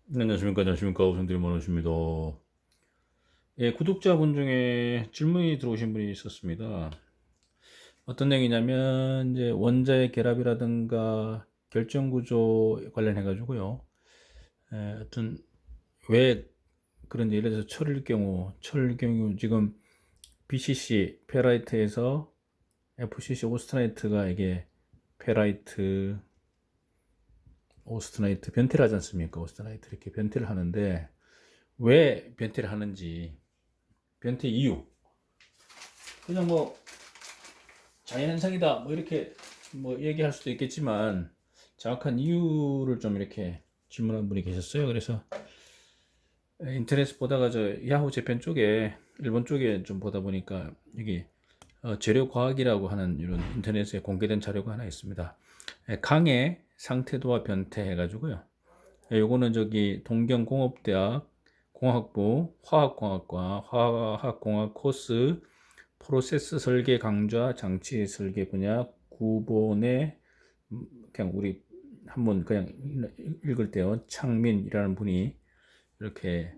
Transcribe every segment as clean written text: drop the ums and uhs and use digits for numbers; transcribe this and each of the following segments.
네, 안녕하십니까. 우성들이 원하십니다. 예, 구독자분 중에 질문이 들어오신 분이 있었습니다. 어떤 내용이냐면, 이제 원자의 결합이라든가 결정 구조 관련해 가지고요. 하여튼, 왜 그런지, 예를 들어서 철일 경우 지금 BCC, 페라이트에서 FCC 오스트나이트가 이게 페라이트, 오스트나이트 변태를 하지 않습니까? 오스트나이트 이렇게 변태를 하는데, 왜 변태를 하는지, 변태 이유. 그냥 뭐 자연현상이다 뭐 이렇게 뭐 얘기할 수도 있겠지만 정확한 이유를 좀 이렇게 질문한 분이 계셨어요. 그래서 인터넷 보다가 저 야후 재팬 쪽에 일본 쪽에 좀 보다 보니까 여기 재료과학이라고 하는 이런 인터넷에 공개된 자료가 하나 있습니다. 강의 상태도와 변태 해가지고요. 요거는 저기 동경공업대학 공학부 화학공학과 화학공학 코스 프로세스 설계 강좌 장치 설계 분야 9번에 그냥 우리 한번 그냥 읽을 때요. 창민이라는 분이 이렇게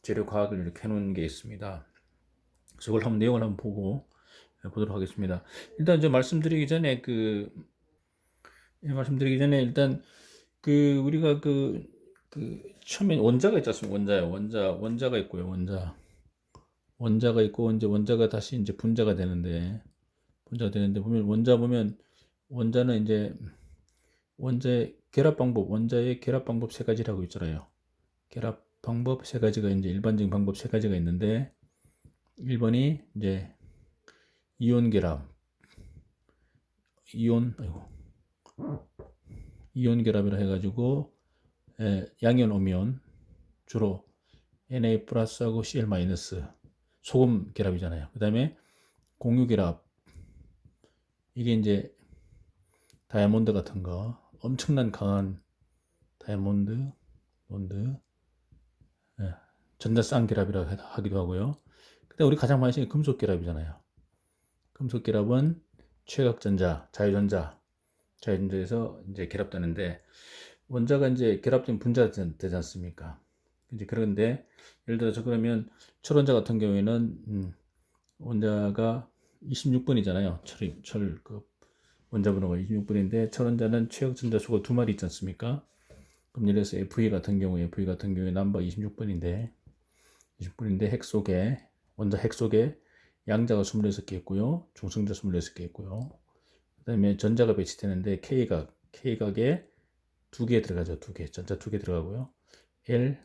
재료 과학을 이렇게 해놓은 게 있습니다. 그래서 이걸 한번 내용을 한번 보고 보도록 하겠습니다. 일단 저 말씀드리기 전에 일단 우리가 처음에 원자가 있지 않습니까? 원자가 있고요. 원자가 있고 이제 원자가 다시 이제 분자가 되는데 보면 원자는 이제 원자의 결합 방법 세 가지라고 있잖아요. 결합 방법 세 가지가 이제 일반적인 방법 세 가지가 있는데 1번이 이제 이온 결합, 아이고, 이온 결합이라 해가지고 양이온, 오미온 주로 Na 플러스하고 Cl 마이너스 소금 결합이잖아요. 그 다음에 공유 결합 이게 이제 다이아몬드 같은 거 엄청난 강한 다이아몬드 몬드 예, 전자쌍결합이라고 하기도 하고요. 근데 우리 가장 많이 쓰는 게 금속결합이잖아요. 금속결합은 최각전자, 자유전자에서 이제 결합되는데 원자가 이제 결합되면 분자가 되지 않습니까? 이제 그런데 예를 들어서 그러면 철원자 같은 경우에는 원자가 26번이잖아요. 철 원자 번호가 26번인데 철원자는 최각전자 수가 두 마리 있지 않습니까? 그럼 예를 들어서 FE 같은 경우에 넘버 26번인데 원자 핵 속에 양자가 26개 있고요. 중성자 26개 있고요. 그 다음에 전자가 배치되는데 K각에 두 개 들어가죠. 전자 두 개 들어가고요. L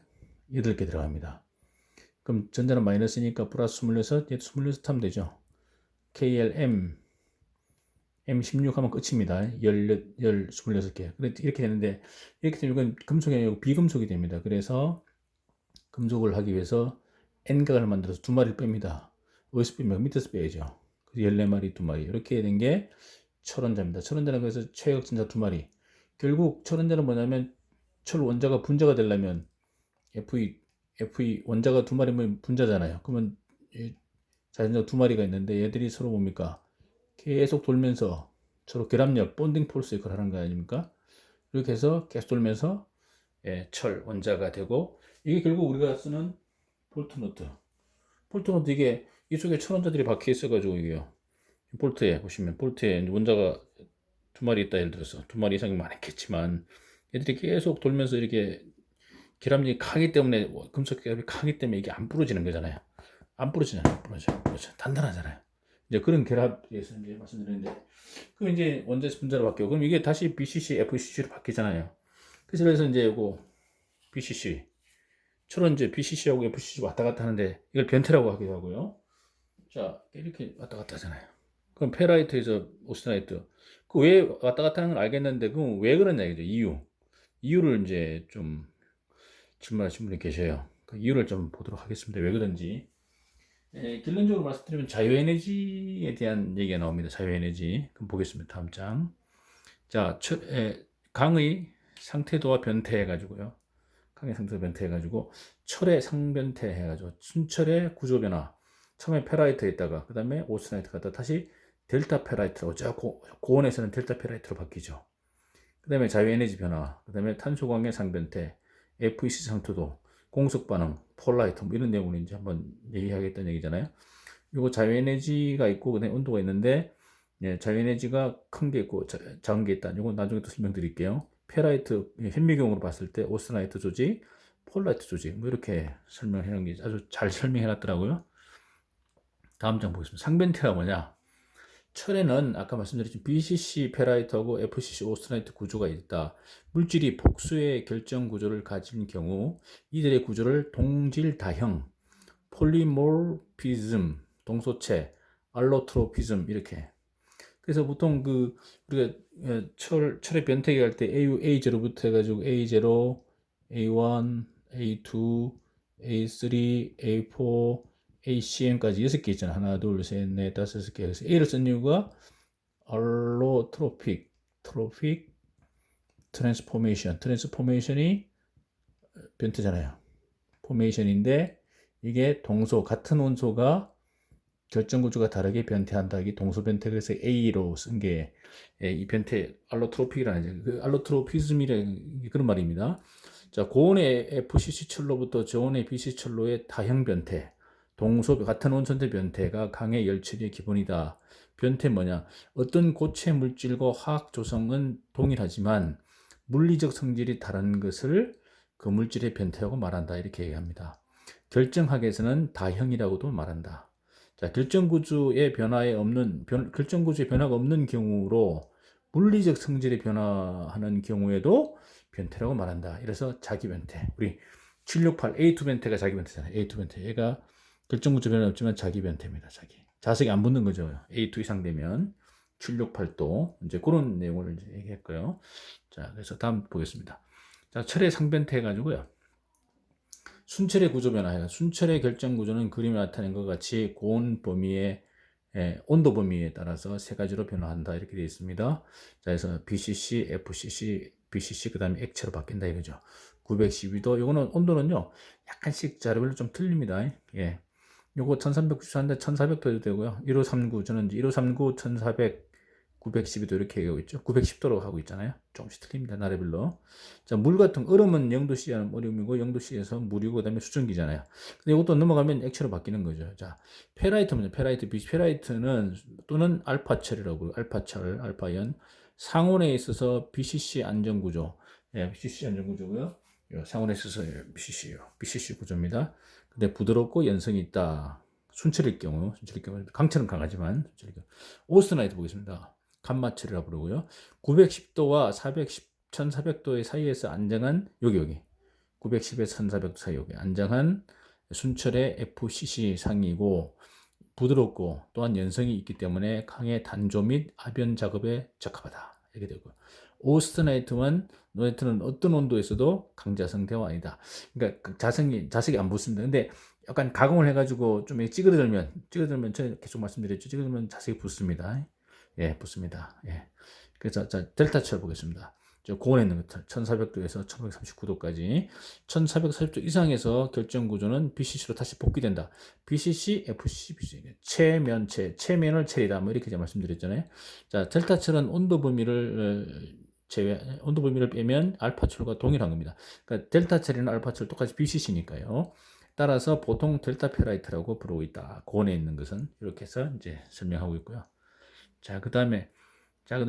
8개 들어갑니다. 그럼 전자는 마이너스니까 플러스 26, 얘도 26 하면 되죠. KLM, M16 하면 끝입니다. 26개. 이렇게 되는데, 이렇게 되면 이건 금속이 아니고 비금속이 됩니다. 그래서 금속을 하기 위해서 N각을 만들어서 두 마리를 뺍니다. 어디서 뺍니까? 밑에서 빼야죠. 그래서 14마리, 두 마리. 이렇게 된 게 철원자입니다. 철원자는 그래서 최역전자 두 마리. 결국 철원자는 뭐냐면 철 원자가 분자가 되려면 FE 원자가 두 마리면 분자잖아요. 그러면 자전자 두 마리가 있는데 얘들이 서로 뭡니까? 계속 돌면서 서로 결합력, 본딩 폴스 역할을 하는 거 아닙니까? 이렇게 해서 계속 돌면서 철 원자가 되고 이게 결국 우리가 쓰는 볼트노트. 볼트노트 이게 이쪽에 철원자들이 박혀 있어가지고 이게요. 볼트에 원자가 두 마리 있다 예를 들어서 두 마리 이상이 많겠지만 얘들이 계속 돌면서 이렇게 결합력이 강하기 때문에 금속 결합이 강하기 때문에 이게 안 부러지는 거잖아요. 안 부러져. 단단하잖아요. 이제 그런 결합에서 이제 말씀드렸는데 그럼 이제 원자에서 분자로 바뀌고 그럼 이게 다시 BCC, FCC로 바뀌잖아요. 그래서 이제 이거 BCC 철원제 BCC하고 FCC 왔다 갔다 하는데 이걸 변태라고 하기도 하고요. 자 이렇게 왔다 갔다 하잖아요. 그럼 페라이트에서 오스트나이트 그 왜 왔다 갔다 하는 걸 알겠는데 그럼 왜 그러냐 이죠 이유를 이제 좀 질문하신 분이 계셔요. 그 이유를 좀 보도록 하겠습니다. 왜 그런지. 결론적으로 말씀드리면 자유에너지에 대한 얘기가 나옵니다. 자유에너지. 그럼 보겠습니다. 다음 장. 자, 강의 상태도와 변태해가지고요. 강의 상태도 변태해가지고 철의 상변태 해가지고 순철의 구조 변화. 처음에 페라이트에 있다가 그 다음에 오스나이트 갔다 다시 델타 페라이트로 고온에서는 델타 페라이트로 바뀌죠. 그 다음에 자유에너지 변화. 그 다음에 탄소광의 상변태. FEC 상투도, 공석 반응, 폴라이트 뭐 이런 내용을 이제 한번 얘기하겠다는 얘기잖아요. 요거 자유에너지가 있고 그다음에 온도가 있는데 예, 자유에너지가 큰 게 있고 작은 게 있다. 요건 나중에 또 설명드릴게요. 페라이트 현미경으로 봤을 때 오스나이트 조직, 폴라이트 조직 뭐 이렇게 설명해 놓은 게 아주 잘 설명해 놨더라고요. 다음 장 보겠습니다. 상변태가 뭐냐? 철에는 아까 말씀드렸지만 BCC 페라이트하고 FCC 오스나이트 구조가 있다. 물질이 복수의 결정 구조를 가진 경우 이들의 구조를 동질 다형, 폴리모피즘, 동소체, 알로트로피즘 이렇게. 그래서 보통 그 우리가 철의 변태기 할 때 A0부터 해가지고 A0, A1, A2, A3, A4, ACM까지 6개 있잖아. 하나, 둘, 셋, 넷, 다섯, 여섯 개. 그래서 A를 쓴 이유가 알로트로픽, 트로픽, 트랜스포메이션이 변태잖아요. 포메이션인데 이게 동소, 같은 원소가 결정 구조가 다르게 변태한다. 이게 동소 변태. 그래서 A로 쓴 게 이 변태 알로트로픽이라는 그 알로트로피즘이라는 그런 말입니다. 자, 고온의 FCC 철로부터 저온의 BC 철로의 다형 변태. 동소 같은 원소인데 변태가 강의 열처리의 기본이다. 변태 뭐냐? 어떤 고체 물질과 화학 조성은 동일하지만 물리적 성질이 다른 것을 그 물질의 변태라고 말한다. 이렇게 얘기합니다. 결정학에서는 다형이라고도 말한다. 자, 결정구조의 결정구조의 변화가 없는 경우로 물리적 성질이 변화하는 경우에도 변태라고 말한다. 이래서 자기 변태. 우리 768 A2 변태가 자기 변태잖아요. A2 변태. 얘가 결정구조 변화 없지만 자기 변태입니다. 자기. 자석이 안 붙는 거죠. A2 이상 되면 768도 이제 그런 내용을 이제 얘기했고요. 자, 그래서 다음 보겠습니다. 자, 철의 상변태 해가지고요. 순철의 구조 변화, 순철의 결정 구조는 그림에 나타낸 것 같이 고온 범위의 온도 범위에 따라서 세 가지로 변화한다 이렇게 되어 있습니다. 자, 그래서 BCC, FCC, BCC 그다음에 액체로 바뀐다 이거죠. 912도. 요거는 온도는요 약간씩 자료별로 좀 틀립니다. 예, 요거 1394인데 1400도 해도 되고요. 1539 저는 1539, 1400 912도 이렇게 하고 있죠. 910도로 하고 있잖아요. 조금씩 틀립니다. 나라별로. 자, 물 같은 얼음은 0도씨에는 얼음이고 0도씨에서 물이고 그다음에 수증기잖아요. 근데 이것도 넘어가면 액체로 바뀌는 거죠. 자, 페라이트는 페라이트는 또는 알파철이라고 알파철, 알파연 상온에 있어서 BCC 안전구조. 예, BCC 안전구조고요. 상온에 있어서 BCC 구조입니다. 근데 부드럽고 연성이 있다. 순철일 경우 강철은 강하지만 순철일 경우. 오스나이트 보겠습니다. 간마철이라고 부르고요. 910도와 1400도의 사이에서 안정한 여기 910에서 1400도 사이 여기 안정한 순철의 FCC 상이고 부드럽고 또한 연성이 있기 때문에 강의 단조 및 아변 작업에 적합하다. 이렇게 되고 오스트나이트는 어떤 온도에서도 강자성 대화 아니다. 그러니까 그 자석이 안 붙습니다. 근데 약간 가공을 해가지고 좀 찌그러들면 제가 계속 말씀드렸죠. 찌그러들면 자석이 붙습니다. 예, 붙습니다. 예. 그래서 자, 델타철 보겠습니다. 저 고온에 있는 것들 1400도에서 1539도까지 1440도 이상에서 결정 구조는 BCC로 다시 복귀된다. BCC, FCC, BCC 체면을 체리다. 뭐 이렇게 제가 말씀드렸잖아요. 자, 델타철은 온도 범위를 빼면 알파철과 동일한 겁니다. 그러니까 델타철이나 알파철 똑같이 BCC니까요. 따라서 보통 델타 페라이트라고 부르고 있다. 고온에 있는 것은 이렇게 해서 이제 설명하고 있고요. 자, 그다음에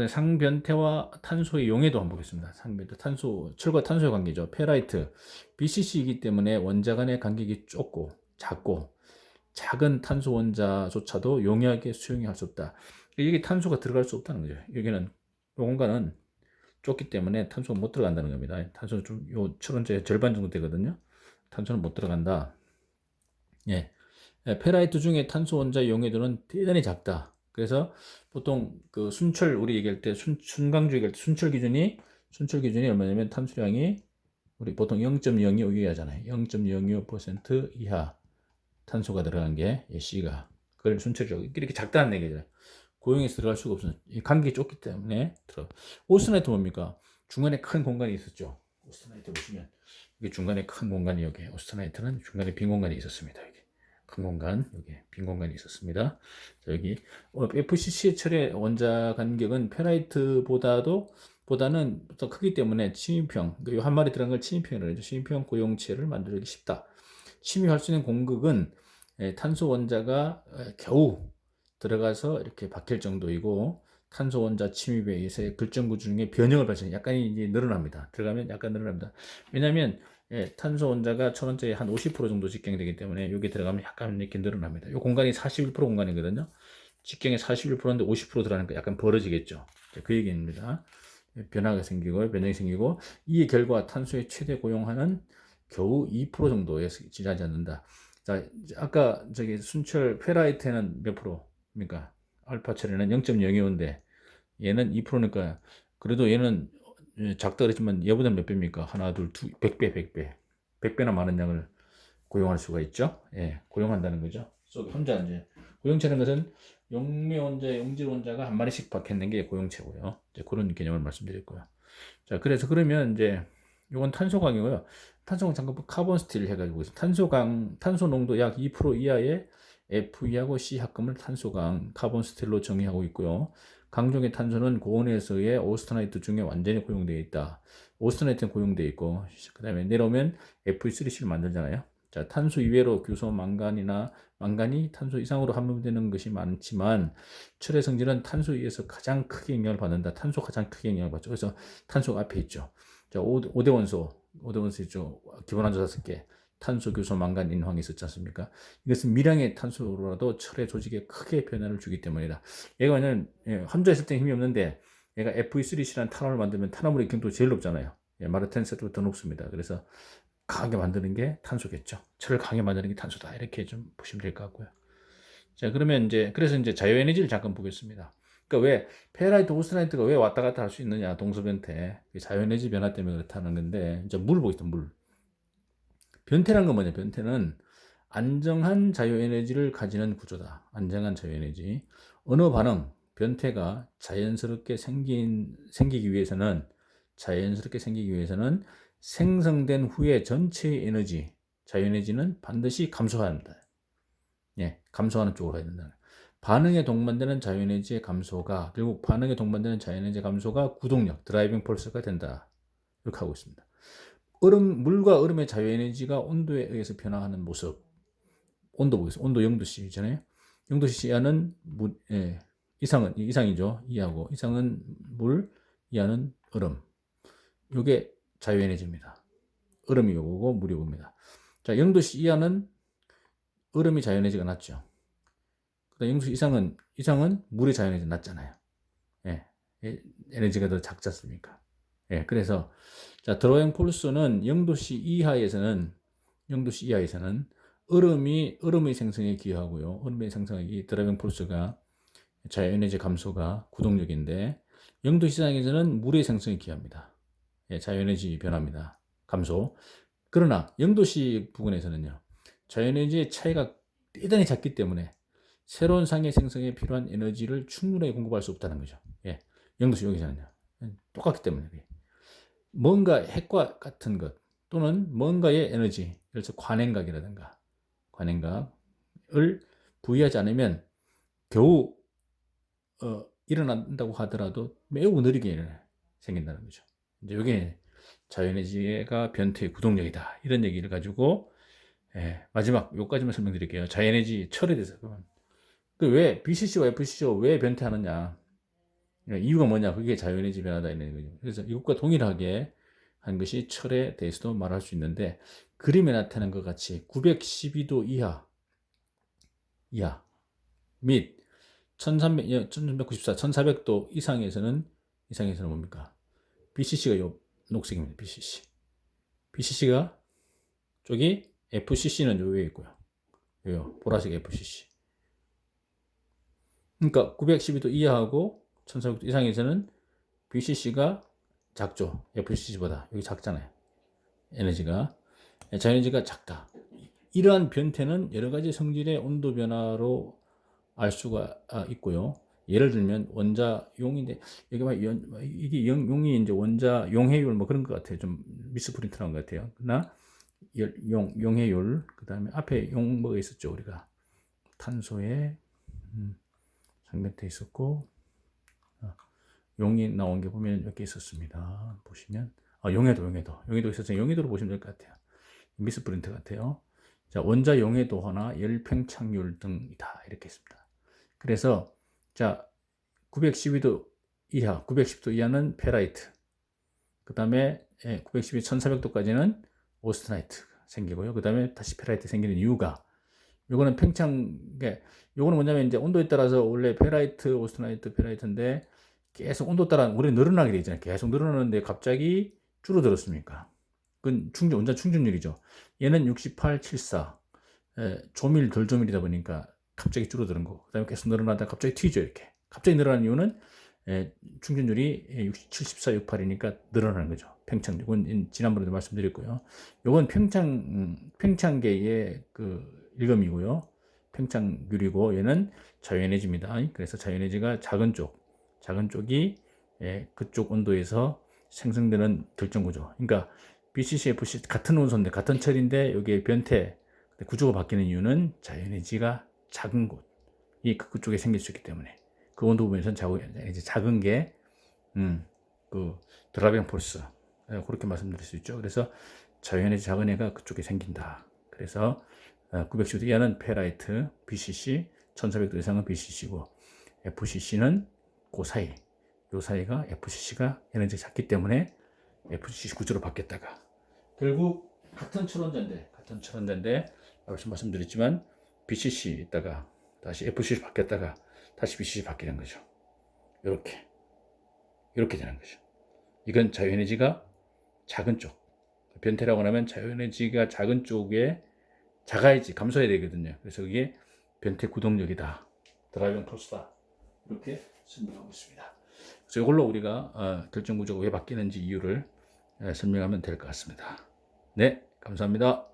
상변태와 탄소의 용해도 한번 보겠습니다. 상변태, 철과 탄소의 관계죠. 페라이트, BCC이기 때문에 원자 간의 간격이 작고 작은 탄소 원자조차도 용이하게 수용할 수 없다. 여기 탄소가 들어갈 수 없다는 거죠. 여기는 이 공간은 좁기 때문에 탄소가 못 들어간다는 겁니다. 탄소는 철원자의 절반 정도 되거든요. 탄소는 못 들어간다. 예. 페라이트 중에 탄소 원자 용해도는 대단히 작다. 그래서 보통 그 순철 우리 얘기할 때 순강주 얘기할 때 순철 기준이 얼마냐면 탄수량이 우리 보통 0.02 얘기하잖아요. 0.025% 이하 탄소가 들어간 게 C가 그걸 순철이라고 이렇게 작다는 얘기잖아요. 고용에서 들어갈 수가 없어요. 이 간격이 좁기 때문에 오스나이트 뭡니까? 중간에 큰 공간이 있었죠. 오스나이트 보시면 이게 중간에 큰 공간이 여기 오스나이트는 중간에 빈 공간이 있었습니다. 여기 큰 공간 여기 빈 공간이 있었습니다. 자, 여기 FCC의 철의 원자 간격은 페라이트보다도 보다는 더 크기 때문에 침입형, 이 한 마리 들어간 걸 침입형이라고 하죠. 침입형 고용체를 만들기 쉽다. 침입할 수 있는 공극은 탄소 원자가 겨우 들어가서 이렇게 박힐 정도이고, 탄소 원자 침입에 의해서 결정구 중에 변형을 발생, 약간 이제 늘어납니다. 들어가면 약간 늘어납니다. 왜냐하면 탄소 원자가 천원짜리 한 50% 정도 직경되기 때문에 여기 들어가면 약간 이렇게 늘어납니다. 이 공간이 41% 공간이거든요. 직경이 41%인데 50% 들어가니까 약간 벌어지겠죠. 그 얘기입니다. 변화가 생기고 변형이 생기고, 이 결과 탄소의 최대 고용하는 겨우 2% 정도에 지나지 않는다. 자, 아까 저기 순철 페라이트는 몇 프로입니까? 알파 처리는 0.025인데 얘는 2%니까 그래도 얘는 작다 그랬지만 얘보다 몇 배입니까? 하나, 둘, 100배, 100배. 100배나 많은 양을 고용할 수가 있죠. 예, 고용한다는 거죠. 혼자 이제 고용체는 것은 용매 원자, 용질 원자가 한 마리씩 박혀있는 게 고용체고요. 이제 그런 개념을 말씀드렸고요. 자, 그래서 그러면 이제 이건 탄소강이고요. 탄소강 잠깐 카본 스틸 해가지고 탄소 농도 약 2% 이하의 Fe하고 C 합금을 탄소강, 카본 스틸로 정의하고 있고요. 강중의 탄소는 고온에서의 오스터나이트 중에 완전히 고용되어 있다. 오스터나이트는 고용되어 있고, 그 다음에 내려오면 Fe3C를 만들잖아요. 자, 탄소 이외로 규소, 망간이 탄소 이상으로 함유되는 것이 많지만 철의 성질은 탄소에 의해서 가장 크게 영향을 받는다. 탄소 가장 크게 영향을 받죠. 그래서 탄소가 앞에 있죠. 자, 5대 원소 있죠. 기본 원소 5개. 탄소, 규소, 망간, 인황이 있었지 않습니까? 이것은 미량의 탄소로라도 철의 조직에 크게 변화를 주기 때문이다. 얘가 완전 혼자 있을 때 힘이 없는데 얘가 Fe3C라는 탄화를 만들면 탄화물의 경도가 제일 높잖아요. 마르텐세트보다 더 높습니다. 그래서 강하게 만드는 게 탄소겠죠. 철을 강하게 만드는 게 탄소다. 이렇게 좀 보시면 될 것 같고요. 자, 그러면 그래서 자유에너지를 잠깐 보겠습니다. 그러니까 왜 페라이트, 오스트라이트가 왜 왔다 갔다 할 수 있느냐, 동서변태. 자유에너지 변화 때문에 그렇다는 건데, 이제 물 보겠습니다, 물. 변태란 건 뭐냐, 변태는 안정한 자유에너지를 가지는 구조다. 안정한 자유에너지. 어느 반응, 변태가 생기기 위해서는, 생성된 후에 전체의 에너지, 자유에너지는 반드시 감소해야 합니다. 예, 감소하는 쪽으로 가야 된다. 반응에 동반되는 자유에너지의 감소가, 결국 반응에 동반되는 자유에너지 감소가 구동력, 드라이빙 폴스가 된다. 이렇게 하고 있습니다. 물과 얼음의 자유에너지가 온도에 의해서 변화하는 모습. 온도 보겠습니다. 온도 0도씨잖아요. 0도씨 이하는 이상이죠. 이하고. 이상은 물, 이하는 얼음. 이게 자유에너지입니다. 얼음이 요거고 물이 요겁니다. 자, 0도씨 이하는 얼음이 자유에너지가 낮죠. 그다음 0도씨 이상은 물의 자유에너지가 낮잖아요. 예, 에너지가 더 작지 않습니까? 예, 그래서 자, 드로잉 폴스는 0도씨 이하에서는 얼음의 생성에 기여하고요. 얼음의 생성에 이 드라이빙 폴스가 자유에너지 감소가 구동력인데 0도 이상에서는 물의 생성에 기여합니다. 예, 자유에너지 변화입니다. 감소. 그러나 0도씨 부근에서는요. 자유에너지의 차이가 대단히 작기 때문에 새로운 상해 생성에 필요한 에너지를 충분하게 공급할 수 없다는 거죠. 예, 0도씨 여기서는요. 똑같기 때문에. 뭔가 핵과 같은 것 또는 뭔가의 에너지, 예를 들어서 관행각이라든가 관행각을 부여하지 않으면 겨우 일어난다고 하더라도 매우 느리게 생긴다는 거죠. 이제 이게 자유에너지가 변태의 구동력이다. 이런 얘기를 가지고 마지막 요까지만 설명드릴게요. 자유에너지 철에 대해서. 왜 BCC와 FCC가 왜 변태하느냐? 이유가 뭐냐? 그게 자유에너지 변화다 있는 거죠. 그래서 이것과 동일하게 한 것이 철에 대해서도 말할 수 있는데 그림에 나타난 것 같이 912도 이하 및 1394, 1400도 이상에서는 뭡니까? BCC가 요 녹색입니다. BCC가 쪽이 FCC는 요 위에 있고요. 요 보라색 FCC. 그러니까 912도 이하하고 1400도 이상에서는 BCC가 작죠. FCC보다. 여기 작잖아요. 자연에너지가 작다. 이러한 변태는 여러 가지 성질의 온도 변화로 알 수가 있고요. 예를 들면 원자용인데 여기 이게 용이 이제 원자 용해율 뭐 그런 것 같아요. 좀 미스프린트한 것 같아요. 그러나 용해율 그다음에 앞에 용 뭐가 있었죠 우리가 탄소에 상면태 있었고 용이 나온 게 보면 몇 개 있었습니다. 보시면 용해도 있었어요. 용해도로 보시면 될 것 같아요. 미스프린트 같아요. 자, 원자 용해도나 열팽창률 등이다 이렇게 있습니다. 그래서 자 912도 이하, 910도 이하는 페라이트. 그 다음에 912, 1400도까지는 오스트나이트 생기고요. 그 다음에 다시 페라이트 생기는 이유가 요거는 요거는 뭐냐면 이제 온도에 따라서 원래 페라이트, 오스트나이트, 페라이트인데 계속 온도 따라 우리 늘어나게 돼 있잖아요. 계속 늘어나는데 갑자기 줄어들었습니까? 그건 원자 충전율이죠. 얘는 68, 74. 조밀, 덜 조밀이다 보니까 갑자기 줄어드는 거고. 그 다음에 계속 늘어나다가 갑자기 튀죠, 이렇게. 갑자기 늘어나는 이유는 충전율이 74, 68이니까 늘어나는 거죠. 팽창. 이건 지난번에도 말씀드렸고요. 이건 팽창계의 그 일검이고요. 팽창률이고 얘는 자유에너지입니다. 그래서 자유에너지가 작은 쪽이 그쪽 온도에서 생성되는 결정구조. 그러니까 BCC, FC 같은 온소인데 같은 철인데 여기에 변태 구조가 바뀌는 이유는 자유에너지가 작은 곳이 그쪽에 생길 수 있기 때문에 그 온도 부분에서는 작은 게 그 드라이빙 포스 그렇게 말씀드릴 수 있죠. 그래서 자유에너지 작은 애가 그쪽에 생긴다. 그래서 910도 이하는 페라이트, BCC, 1400도 이상은 BCC고 FCC는 그 사이, 요 사이가 FCC가 에너지가 작기 때문에 FCC 구조로 바뀌었다가 결국 같은 철원자인데 말씀드렸지만 BCC 있다가 다시 FCC 바뀌었다가 다시 BCC 바뀌는 거죠. 이렇게 되는 거죠. 이건 자유에너지가 작은 쪽. 변태라고 하면 자유에너지가 작은 쪽에 작아야지 감소해야 되거든요. 그래서 그게 변태 구동력이다. 드라이빙 포스다. 이렇게 설명하고 있습니다. 그래서 이걸로 우리가 결정 구조가 왜 바뀌는지 이유를 설명하면 될 것 같습니다. 네, 감사합니다.